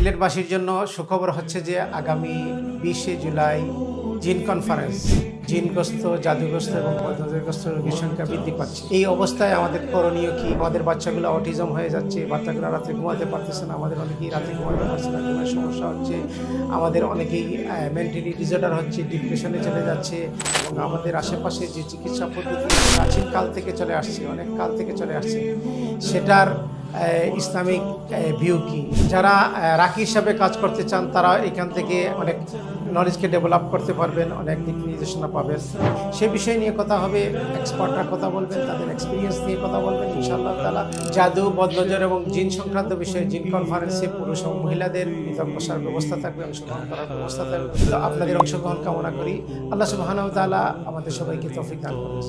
সিলেটবাসীর জন্য সুখবর হচ্ছে যে আগামী 20শে জুলাই জিন কনফারেন্স, জিনগ্রস্ত, জাদুগ্রস্ত এবং বদ্ধগ্রস্ত রোগীর সংখ্যা বৃদ্ধি পাচ্ছে। এই অবস্থায় আমাদের করণীয় কি? আমাদের বাচ্চাগুলো অটিজম হয়ে যাচ্ছে, বাচ্চাগুলো রাতে ঘুমাতে পারতেছে না, আমাদের অনেকেই রাতে ঘুমাতে পারছে না, ঘুমের সমস্যা হচ্ছে, আমাদের অনেকেই মেন্টালি ডিসঅর্ডার হচ্ছে, ডিপ্রেশনে চলে যাচ্ছে এবং আমাদের আশেপাশে যে চিকিৎসা পদ্ধতি প্রাচীন কাল থেকে চলে আসছে, অনেক কাল থেকে চলে আসছে, সেটার ইসলামিক ভিউ কি? যারা রাকি হিসাবে কাজ করতে চান তারা এখান থেকে অনেক নলেজকে ডেভেলপ করতে পারবেন, অনেক দিক নির্দেশনা পাবেন। সে বিষয় নিয়ে কথা হবে, এক্সপার্টরা কথা বলবেন, তাদের এক্সপিরিয়েন্স নিয়ে কথা বলবেন ইনশাআল্লাহ তাআলা। জাদু, বদনজর এবং জিন সংক্রান্ত বিষয়ে জিন কনফারেন্সে পুরুষ এবং মহিলাদের পৃথক বসার ব্যবস্থা থাকবে, অংশগ্রহণ করার ব্যবস্থা থাকবে। তো আপনাদের অংশগ্রহণ কামনা করি। আল্লাহ সুবহানাহু ওয়া তাআলা আমাদের সবাইকে তৌফিক দান করুন।